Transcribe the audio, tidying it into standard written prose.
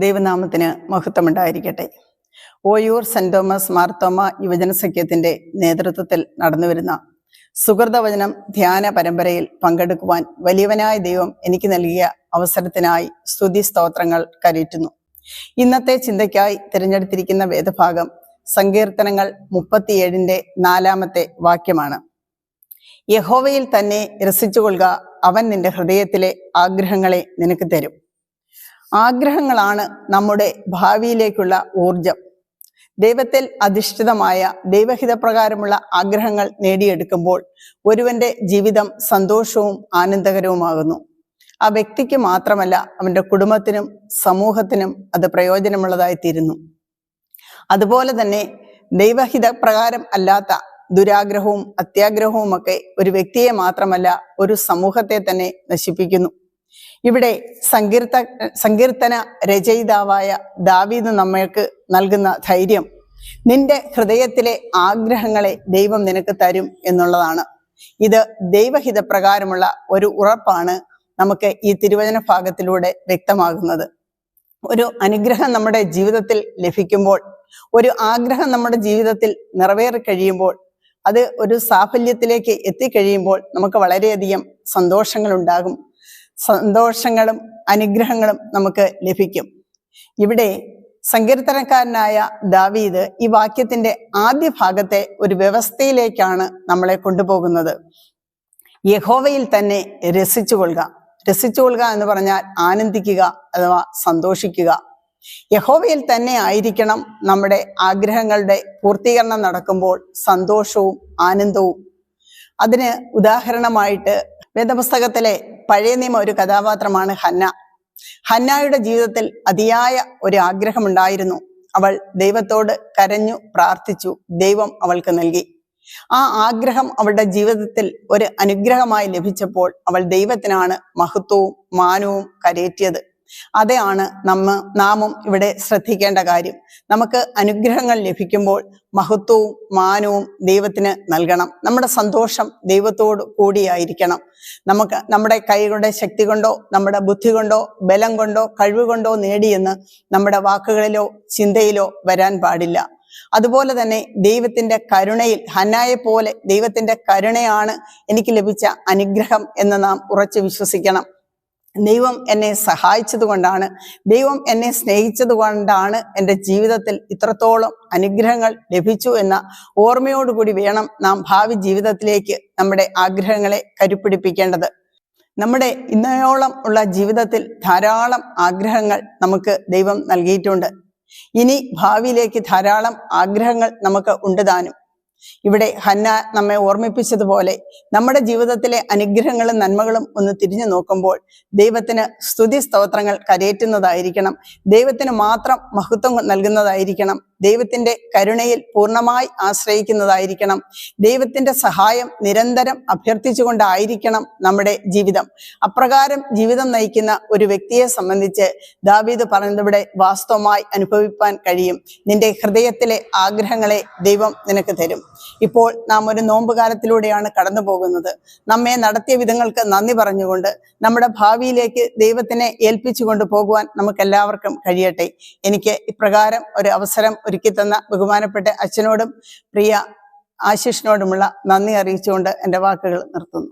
ദൈവനാമത്തിന് മഹത്വമുണ്ടായിരിക്കട്ടെ. Oyoor saint Thomas Marthoma യുവജന സഖ്യത്തിന്റെ നേതൃത്വത്തിൽ നടന്നുവരുന്ന സുഹൃതവചനം ധ്യാന പരമ്പരയിൽ പങ്കെടുക്കുവാൻ വലിയവനായ ദൈവം എനിക്ക് നൽകിയ അവസരത്തിനായി സ്തുതി സ്തോത്രങ്ങൾ കരയറ്റുന്നു. ഇന്നത്തെ ചിന്തയ്ക്കായി തിരഞ്ഞെടുത്തിരിക്കുന്ന വേദഭാഗം സങ്കീർത്തനങ്ങൾ 37 4 വാക്യമാണ്. യഹോവയിൽ തന്നെ രസിച്ചുകൊള്ളുക, അവൻ നിന്റെ ഹൃദയത്തിലെ ആഗ്രഹങ്ങളെ നിനക്ക് തരും. ആഗ്രഹങ്ങളാണ് നമ്മുടെ ഭാവിയിലേക്കുള്ള ഊർജം. ദൈവത്തിൽ അധിഷ്ഠിതമായ ദൈവഹിതപ്രകാരമുള്ള ആഗ്രഹങ്ങൾ നേടിയെടുക്കുമ്പോൾ ഒരുവന്റെ ജീവിതം സന്തോഷവും ആനന്ദകരവുമാകുന്നു. ആ വ്യക്തിക്ക് മാത്രമല്ല, അവന്റെ കുടുംബത്തിനും സമൂഹത്തിനും അത് പ്രയോജനമുള്ളതായിത്തീരുന്നു. അതുപോലെ തന്നെ ദൈവഹിതപ്രകാരം അല്ലാത്ത ദുരാഗ്രഹവും അത്യാഗ്രഹവും ഒക്കെ ഒരു വ്യക്തിയെ മാത്രമല്ല, ഒരു സമൂഹത്തെ തന്നെ നശിപ്പിക്കുന്നു. ഇവിടെ സങ്കീർത്തന രചയിതാവായ ദാവീദ് നമ്മൾക്ക് നൽകുന്ന ധൈര്യം, നിന്റെ ഹൃദയത്തിലെ ആഗ്രഹങ്ങളെ ദൈവം നിനക്ക് തരും എന്നുള്ളതാണ്. ഇത് ദൈവഹിതപ്രകാരമുള്ള ഒരു ഉറപ്പാണ് നമുക്ക് ഈ തിരുവചന ഭാഗത്തിലൂടെ വ്യക്തമാകുന്നത്. ഒരു അനുഗ്രഹം നമ്മുടെ ജീവിതത്തിൽ ലഭിക്കുമ്പോൾ, ഒരു ആഗ്രഹം നമ്മുടെ ജീവിതത്തിൽ നിറവേറി കഴിയുമ്പോൾ, അത് ഒരു സാഫല്യത്തിലേക്ക് എത്തിക്കഴിയുമ്പോൾ നമുക്ക് വളരെയധികം സന്തോഷങ്ങൾ ഉണ്ടാകും. സന്തോഷങ്ങളും അനുഗ്രഹങ്ങളും നമുക്ക് ലഭിക്കും. ഇവിടെ സങ്കീർത്തനക്കാരനായ ദാവീദ് ഈ വാക്യത്തിന്റെ ആദ്യ ഭാഗത്തെ ഒരു വ്യവസ്ഥയിലേക്കാണ് നമ്മളെ കൊണ്ടുപോകുന്നത്. യഹോവയിൽ തന്നെ രസിച്ചുകൊള്ളുക. രസിച്ചുകൊള്ളുക എന്ന് പറഞ്ഞാൽ ആനന്ദിക്കുക അഥവാ സന്തോഷിക്കുക. യഹോവയിൽ തന്നെ ആയിരിക്കണം നമ്മുടെ ആഗ്രഹങ്ങളുടെ പൂർത്തീകരണം നടക്കുമ്പോൾ സന്തോഷവും ആനന്ദവും. അതിന് ഉദാഹരണമായിട്ട് വേദപുസ്തകത്തിലെ പഴയ നിയമ ഒരു കഥാപാത്രമാണ് ഹന്ന. ഹന്നായുടെ ജീവിതത്തിൽ അതിയായ ഒരു ആഗ്രഹമുണ്ടായിരുന്നു. അവൾ ദൈവത്തോട് കരഞ്ഞു പ്രാർത്ഥിച്ചു. ദൈവം അവൾക്ക് നൽകി. ആ ആഗ്രഹം അവളുടെ ജീവിതത്തിൽ ഒരു അനുഗ്രഹമായി ലഭിച്ചപ്പോൾ അവൾ ദൈവത്തിനാണ് മഹത്വവും മാനവും കരേറ്റിയത്. അതാണ് നാമും ഇവിടെ ശ്രദ്ധിക്കേണ്ട കാര്യം. നമുക്ക് അനുഗ്രഹങ്ങൾ ലഭിക്കുമ്പോൾ മഹത്വവും മാനവും ദൈവത്തിന് നൽകണം. നമ്മുടെ സന്തോഷം ദൈവത്തോട് കൂടിയായിരിക്കണം. നമുക്ക് നമ്മുടെ കൈകളുടെ ശക്തി കൊണ്ടോ നമ്മുടെ ബുദ്ധി കൊണ്ടോ ബലം കൊണ്ടോ കഴിവ് കൊണ്ടോ നേടിയെന്ന് നമ്മുടെ വാക്കുകളിലോ ചിന്തയിലോ വരാൻ പാടില്ല. അതുപോലെ തന്നെ ദൈവത്തിന്റെ കരുണയിൽ, ഹന്നായെ പോലെ ദൈവത്തിന്റെ കരുണയാണ് എനിക്ക് ലഭിച്ച അനുഗ്രഹം എന്ന് നാം ഉറച്ചു വിശ്വസിക്കണം. ദൈവം എന്നെ സഹായിച്ചത് കൊണ്ടാണ്, ദൈവം എന്നെ സ്നേഹിച്ചത് കൊണ്ടാണ് എൻ്റെ ജീവിതത്തിൽ ഇത്രത്തോളം അനുഗ്രഹങ്ങൾ ലഭിച്ചു എന്ന ഓർമ്മയോടുകൂടി വേണം നാം ഭാവി ജീവിതത്തിലേക്ക് നമ്മുടെ ആഗ്രഹങ്ങളെ കരുപ്പിടിപ്പിക്കേണ്ടത്. നമ്മുടെ ഇന്നയോളം ഉള്ള ജീവിതത്തിൽ ധാരാളം ആഗ്രഹങ്ങൾ നമുക്ക് ദൈവം നൽകിയിട്ടുണ്ട്. ഇനി ഭാവിയിലേക്ക് ധാരാളം ആഗ്രഹങ്ങൾ നമുക്ക് ഉണ്ട് താനും. ഇവിടെ ഹന്ന നമ്മെ ഓർമ്മിപ്പിച്ചതുപോലെ നമ്മുടെ ജീവിതത്തിലെ അനുഗ്രഹങ്ങളും നന്മകളും ഒന്ന് തിരിഞ്ഞു നോക്കുമ്പോൾ ദൈവത്തിന് സ്തുതി സ്തോത്രങ്ങൾ കരയേറ്റുന്നതായിരിക്കണം. ദൈവത്തിന് മാത്രം മഹത്വം നൽകുന്നതായിരിക്കണം. ദൈവത്തിന്റെ കരുണയിൽ പൂർണ്ണമായി ആശ്രയിക്കുന്നതായിരിക്കണം. ദൈവത്തിന്റെ സഹായം നിരന്തരം അഭ്യർത്ഥിച്ചുകൊണ്ടായിരിക്കണം നമ്മുടെ ജീവിതം. അപ്രകാരം ജീവിതം നയിക്കുന്ന ഒരു വ്യക്തിയെ സംബന്ധിച്ച് ദാവീദ് പറഞ്ഞതിവിടെ വാസ്തവമായി അനുഭവിപ്പാൻ കഴിയും. നിന്റെ ഹൃദയത്തിലെ ആഗ്രഹങ്ങളെ ദൈവം നിനക്ക് തരും. ഇപ്പോൾ നാം ഒരു നോമ്പുകാലത്തിലൂടെയാണ് കടന്നു പോകുന്നത്. നമ്മെ നടത്തിയ വിധങ്ങൾക്ക് നന്ദി പറഞ്ഞുകൊണ്ട് നമ്മുടെ ഭാവിയിലേക്ക് ദൈവത്തിനെ ഏൽപ്പിച്ചുകൊണ്ട് പോകുവാൻ നമുക്ക് എല്ലാവർക്കും കഴിയട്ടെ. എനിക്ക് ഇപ്രകാരം ഒരു അവസരം ഒരുക്കി തന്ന ബഹുമാനപ്പെട്ട അച്ഛനോടും പ്രിയ ആശിഷിനോടുമുള്ള നന്ദി അറിയിച്ചുകൊണ്ട് എൻ്റെ വാക്കുകൾ നിർത്തുന്നു.